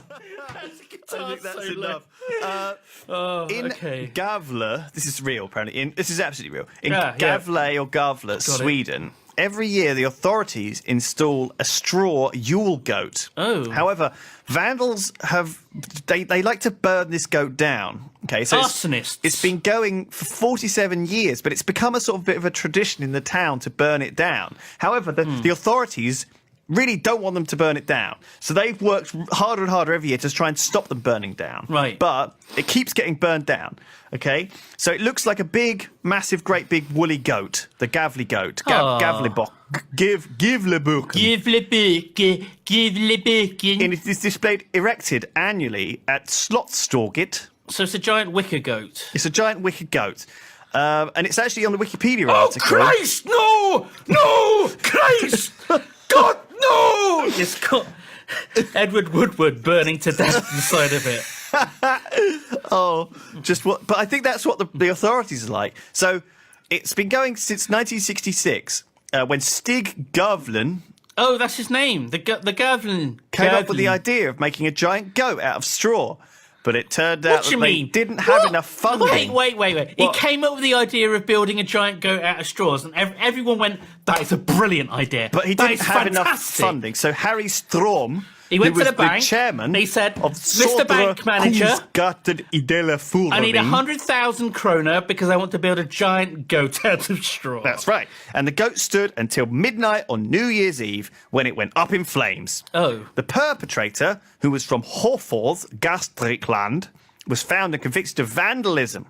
That's a guitar I think that's solo. enough. In okay. Gävle, this is real apparently. This is absolutely real. In Yeah, Gävle or Gävle, Sweden, every year the authorities install a straw Yule goat. Oh. However, vandals they like to burn this goat down. Okay, so Arsonists. it's been going for 47 years, but it's become a sort of bit of a tradition in the town to burn it down. However, the authorities really don't want them to burn it down. So they've worked harder and harder every year to try and stop them burning down. Right. But it keeps getting burned down. Okay? So it looks like a big, massive, great big woolly goat. The Gävle Goat. Gävlebocken. Gävlebocken. Gävlebocken. And it is displayed erected annually at Slottståget. So it's a giant wicker goat. It's a giant wicker goat. And it's actually on the Wikipedia Oh, article. Christ! No! No! Christ! God, no! It's got Edward Woodward burning to death inside of it. But I think that's what the authorities are like. So it's been going since 1966, when Stig Gavlen Oh, that's his name. The Gävlen. came up with the idea of making a giant goat out of straw. But it turned out What do that you they mean? didn't have enough funding. Wait. What? He came up with the idea of building a giant goat out of straws, and everyone went, "That is a brilliant idea." But he That didn't is have enough fantastic." funding. So Harry Strom, He went who to was the bank. chairman He said, of "Mr. Bank Manager, I need 100,000 kroner because I want to build a giant goat out of straw." That's right. And the goat stood until midnight on New Year's Eve when it went up in flames. Oh. The perpetrator, who was from Hoforth, Gästrikland, was found and convicted of vandalism.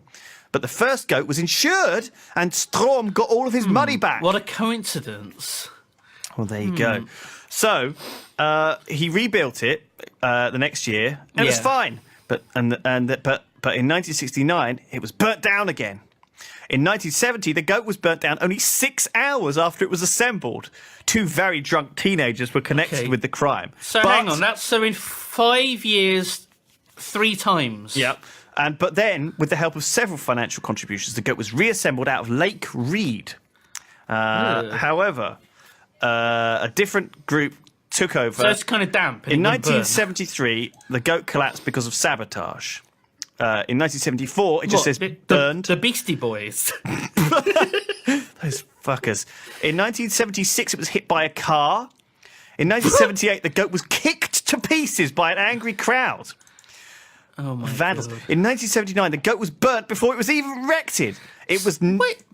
But the first goat was insured and Strom got all of his money back. What a coincidence. Well, there you go. So he rebuilt it the next year, and it was Yeah. fine. But in 1969, it was burnt down again. In 1970, the goat was burnt down only 6 hours after it was assembled. Two very drunk teenagers were connected with the crime. So hang on, that's so in 5 years, 3 times. Yep. But then, with the help of several financial contributions, the goat was reassembled out of Lake Reed. However, a different group took over. So it's kind of damp. In 1973, the goat collapsed because of sabotage. In 1974, it just says burned. The Beastie Boys. Those fuckers. In 1976, it was hit by a car. In 1978, the goat was kicked to pieces by an angry crowd. Oh my Vandals. God. In 1979, the goat was burnt before it was even erected. It was,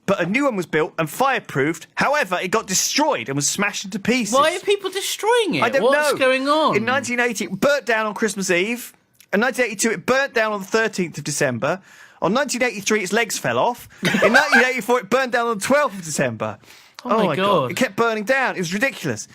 but a new one was built and fireproofed. However, it got destroyed and was smashed into pieces. Why are people destroying it? I don't know. What's going on? In 1980, it burnt down on Christmas Eve. In 1982, it burnt down on the 13th of December. On 1983, its legs fell off. In 1984, it burnt down on the 12th of December. Oh my God. It kept burning down. It was ridiculous.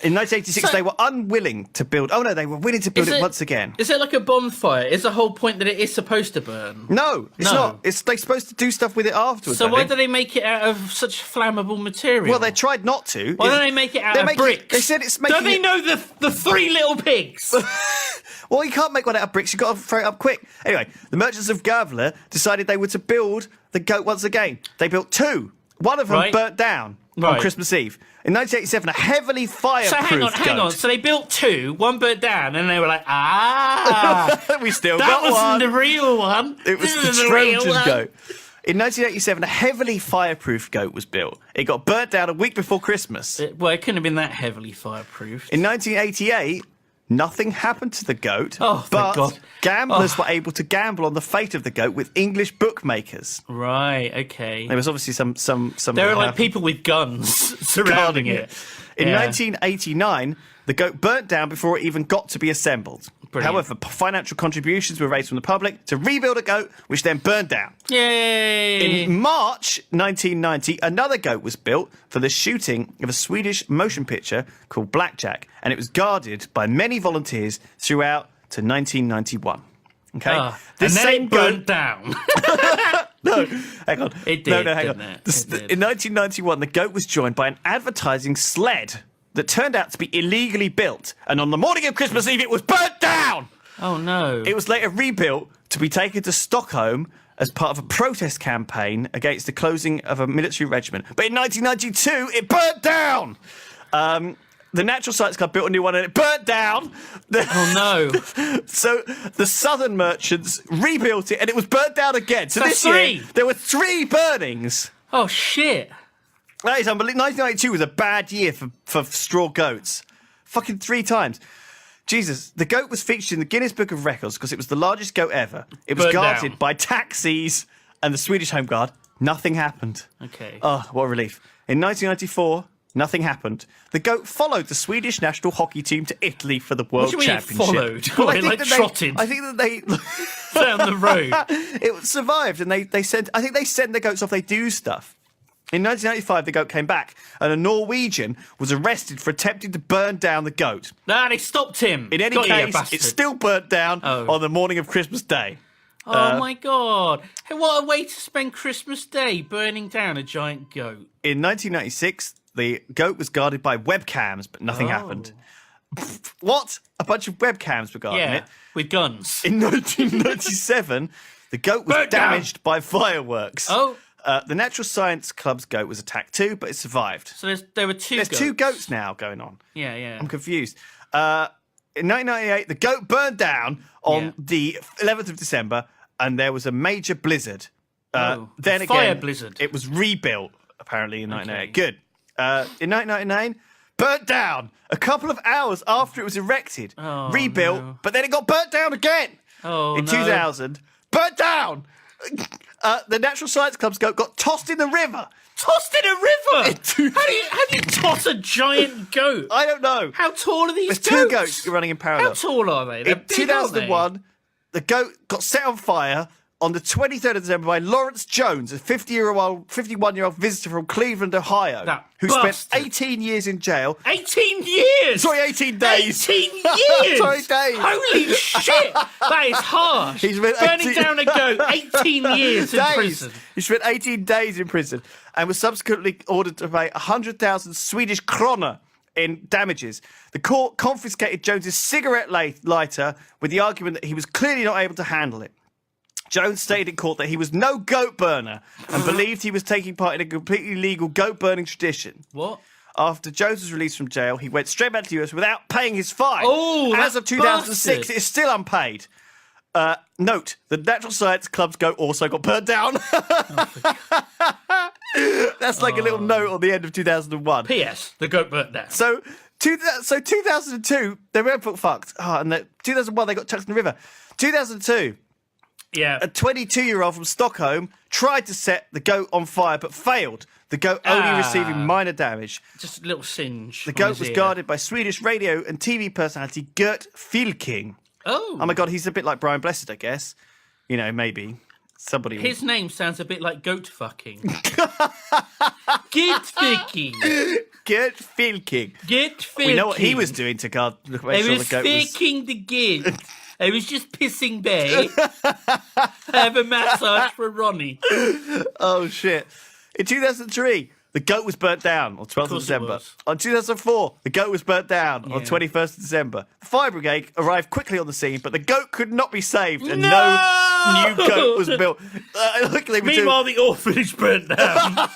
In 1986, they were unwilling to build. Oh no, they were willing to build it once again. Is it like a bonfire? Is the whole point that it is supposed to burn? No, it's not. They're supposed to do stuff with it afterwards. So why do they make it out of such flammable material? Well, they tried not to. Why don't they make it out of bricks? They said it's making. Don't they know the 3 little pigs? Well, you can't make one out of bricks. You've got to throw it up quick. Anyway, the merchants of Gävle decided they were to build the goat once again. They built 2. One of them burnt down on Christmas Eve. In 1987, a heavily fireproof So hang on. So they built 2, one burnt down, and they were like, we still that got one. wasn't the real one. It was This the is real Trojan one. goat. In 1987, a heavily fireproof goat was built. It got burnt down a week before Christmas. It couldn't have been that heavily fireproofed. In 1988, nothing happened to the goat, Oh, but thank God. gamblers were able to gamble on the fate of the goat with English bookmakers. Right, okay. There was obviously some. There were like people with guns surrounding it. In 1989, the goat burnt down before it even got to be assembled. Brilliant. However, financial contributions were raised from the public to rebuild a goat, which then burned down. Yay! In March 1990, another goat was built for the shooting of a Swedish motion picture called Blackjack, and it was guarded by many volunteers throughout to 1991. Okay, and then it burnt down. No, hang on. It did, hang didn't on. it? It did. In 1991, the goat was joined by an advertising sled that turned out to be illegally built, and on the morning of Christmas Eve, it was burnt down. Oh no! It was later rebuilt to be taken to Stockholm as part of a protest campaign against the closing of a military regiment. But in 1992, it burnt down. The Natural Science Club built a new one and it burnt down. Oh, no. So the Southern Merchants rebuilt it and it was burnt down again. So That's this three. year, there were 3 burnings. Oh, shit. That is unbelievable. 1992 was a bad year for straw goats. Fucking 3 times. Jesus, the goat was featured in the Guinness Book of Records because it was the largest goat ever. It was Burnt guarded down. by taxis and the Swedish Home Guard. Nothing happened. Okay. Oh, what a relief. In 1994, nothing happened. The goat followed the Swedish national hockey team to Italy for the World do you mean it Championship. followed? Well, It, like, trotted? I think that they Down the road. it survived, and they said I think they send the goats off. They do stuff. In 1995, the goat came back, and a Norwegian was arrested for attempting to burn down the goat. Nah, they stopped him. In any Got you, you case, bastard. it still burnt down Oh. on the morning of Christmas Day. Oh, my God. Hey, what a way to spend Christmas Day, burning down a giant goat. In 1996, the goat was guarded by webcams, but nothing happened. What? A bunch of webcams were guarding Yeah, it. with guns. In 1997, the goat was Burnt down. damaged by fireworks. Oh. The Natural Science Club's goat was attacked too, but it survived. So there were 2 There's goats. 2 goats now going on. Yeah, yeah. I'm confused. In 1998, the goat burned down on the 11th of December, and there was a major blizzard. Then a fire again, blizzard. it was rebuilt, apparently, in 1998. Good. In 1999, burnt down a couple of hours after it was erected. Oh, rebuilt, no. but then it got burnt down again. Oh, In no. 2000, burnt down. The Natural Science Club's goat got tossed in the river. Tossed in a river? How do you toss a giant goat? I don't know. How tall are these There's 2 goats? goats running in parallel. How tall are they? They're In big, aren't they? 2001, the goat got set on fire on the 23rd of December by Lawrence Jones, a 51-year-old visitor from Cleveland, Ohio, That who bastard. spent 18 years in jail. 18 years! Sorry, 18 days. 18 years! Sorry, days. Holy shit! That is harsh. He's been Burning 18 down a goat, 18 years in Days. prison. He spent 18 days in prison and was subsequently ordered to pay 100,000 Swedish krona in damages. The court confiscated Jones's cigarette lighter with the argument that he was clearly not able to handle it. Jones stated in court that he was no goat burner and believed he was taking part in a completely legal goat burning tradition. What? After Jones was released from jail, he went straight back to the US without paying his fine. Oh, As that of 2006, bastard. it is still unpaid. Note, the Natural Science Club's goat also got burnt down. That's like a little note on the end of 2001. P.S. The goat burnt down. So 2002, they were fucked. Oh, and 2001, they got chucked in the river. 2002, Yeah. a 22-year-old from Stockholm tried to set the goat on fire but failed. The goat only receiving minor damage. Just a little singe. The goat was guarded by Swedish radio and TV personality Gert Fylking. Oh. Oh my God, he's a bit like Brian Blessed, I guess. You know, maybe somebody. His name sounds a bit like goat fucking. Get fucking. Gert Fylking. Get fucking. We know what he was doing to guard. Make I sure was the goat was. faking the goat. I was just pissing Bay. Have a massage for Ronnie. Oh shit! In 2003, the goat was burnt down on 12th of course it December. was. On 2004, the goat was burnt down on Yeah. 21st of December. The fire brigade arrived quickly on the scene, but the goat could not be saved, and No! no new goat was built. Luckily, we do- Meanwhile, the orphanage burnt down.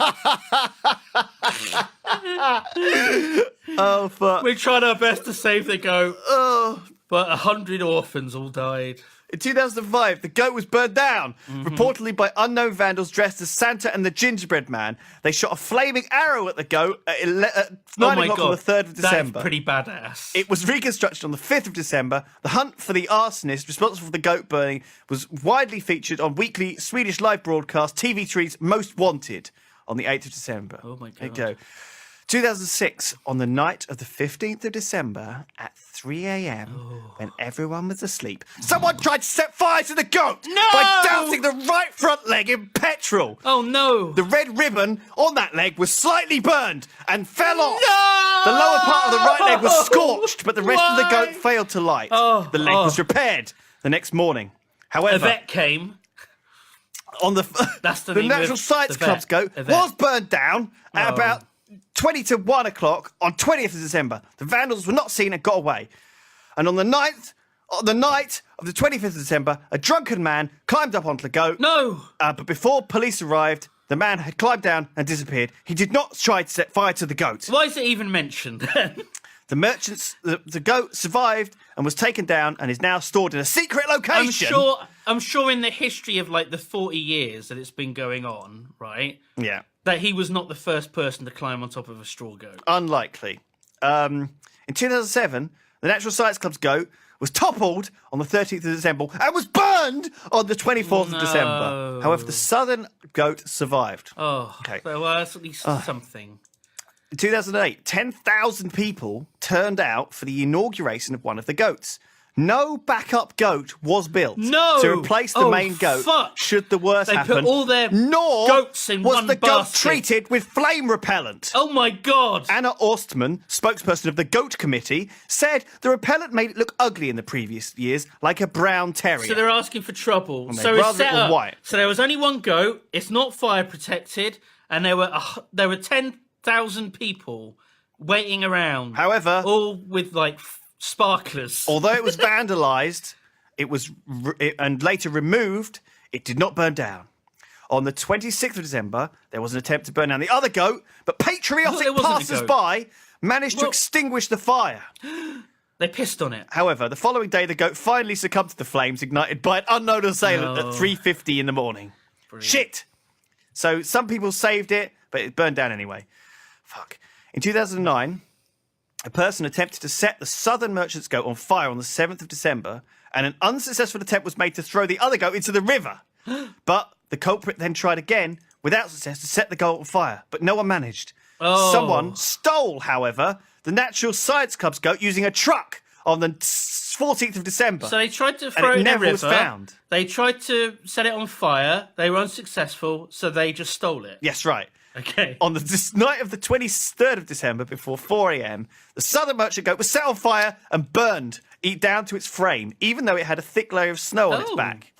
Oh fuck! We tried our best to save the goat, Oh. but 100 orphans all died. In 2005, the goat was burned down, Mm-hmm. reportedly by unknown vandals dressed as Santa and the Gingerbread Man. They shot a flaming arrow at the goat at 9 o'clock on the 3rd of December. That's pretty badass. It was reconstructed on the 5th of December. The hunt for the arsonist responsible for the goat burning was widely featured on weekly Swedish live broadcast TV3's Most Wanted on the 8th of December. Oh my There you God. go. 2006, on the night of the 15th of December at 3 a.m., when everyone was asleep, someone tried to set fire to the goat by dousing the right front leg in petrol. Oh no! The red ribbon on that leg was slightly burned and fell off. No! The lower part of the right leg was scorched, but the rest of the Why? goat failed to light. Oh, the leg was repaired the next morning. A However, vet came. on the That's the the name Natural of Science the vet. Club's goat A vet. was burned down at Oh. about 20 to 1 o'clock on 20th of December. The vandals were not seen and got away. And on the night of the 25th of December, a drunken man climbed up onto the goat. No! But before police arrived, the man had climbed down and disappeared. He did not try to set fire to the goat. Why is it even mentioned then? The goat survived and was taken down and is now stored in a secret location. I'm sure in the history of like the 40 years that it's been going on, right? Yeah. That he was not the first person to climb on top of a straw goat. Unlikely. In 2007, the Natural Science Club's goat was toppled on the 13th of December and was burned on the 24th of December. However, the southern goat survived. Oh, okay. Well, that's at least something. In 2008, 10,000 people turned out for the inauguration of one of the goats. No backup goat was built to replace the main goat should the worst happen. They put all their goats in one basket. Was the goat treated with flame repellent. Oh my God. Anna Ostman, spokesperson of the Goat Committee, said the repellent made it look ugly in the previous years, like a brown terrier. So they're asking for trouble. Well, so it's set up. White. So there was only one goat, it's not fire protected, and there were 10,000 people waiting around. However, all with like sparklers. Although it was vandalised, and later removed, it did not burn down. On the 26th of December, there was an attempt to burn down the other goat, but patriotic passers-by managed to extinguish the fire. They pissed on it. However, the following day, the goat finally succumbed to the flames ignited by an unknown assailant at 3:50 in the morning. Brilliant. Shit! So some people saved it, but it burned down anyway. Fuck. In 2009... a person attempted to set the southern merchant's goat on fire on the 7th of December, and an unsuccessful attempt was made to throw the other goat into the river. But the culprit then tried again, without success, to set the goat on fire, but no one managed. Someone stole, however, the Natural Science Club's goat using a truck on the 14th of December. So they tried to throw it in the river. Never was found. They tried to set it on fire. They were unsuccessful, so they just stole it. Yes, right. Okay. On the night of the 23rd of December, before 4 a.m., the southern merchant goat was set on fire and burned down to its frame, even though it had a thick layer of snow on its back.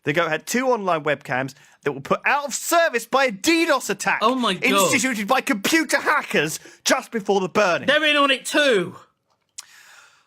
The goat had 2 online webcams that were put out of service by a DDoS attack. Oh my God. Instituted by computer hackers just before the burning. They're in on it too.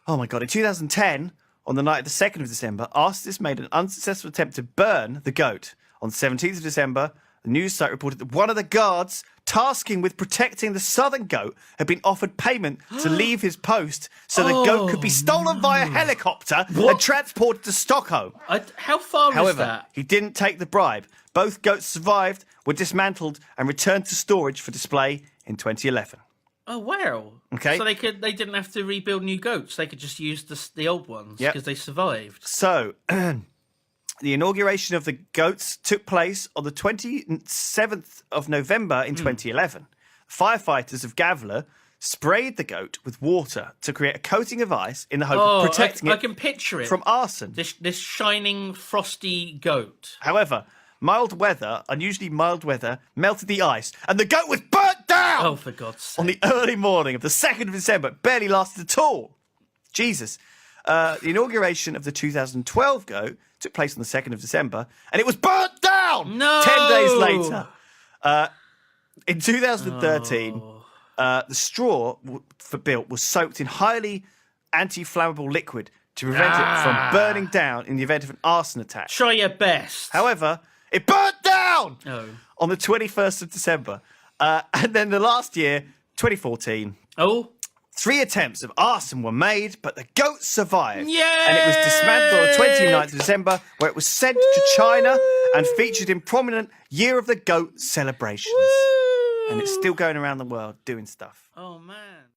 Oh my God. In 2010, on the night of the 2nd of December, arsonists made an unsuccessful attempt to burn the goat. On the 17th of December, the news site reported that one of the guards tasking with protecting the southern goat had been offered payment to leave his post so the goat could be stolen via helicopter and transported to Stockholm. How far However, is that? He didn't take the bribe. Both goats survived, were dismantled and returned to storage for display in 2011. Oh, wow. Okay. So they didn't have to rebuild new goats. They could just use the old ones because they survived. So... the inauguration of the goats took place on the 27th of November in 2011. Firefighters of Gävle sprayed the goat with water to create a coating of ice in the hope of protecting it. I can picture it from arson. This shining, frosty goat. However, unusually mild weather, melted the ice, and the goat was burnt down! Oh, for God's sake. On the early morning of the 2nd of December. It barely lasted at all. Jesus. The inauguration of the 2012 goat took place on the 2nd of December, and it was burnt down 10 days later. In 2013, the straw built was soaked in highly anti-flammable liquid to prevent it from burning down in the event of an arson attack. Try your best. However, it burnt down on the 21st of December. And then the last year, 2014... 3 attempts of arson were made, but the goat survived. Yay! And it was dismantled on the 29th of December, where it was sent to China and featured in prominent Year of the Goat celebrations. And it's still going around the world doing stuff. Oh, man.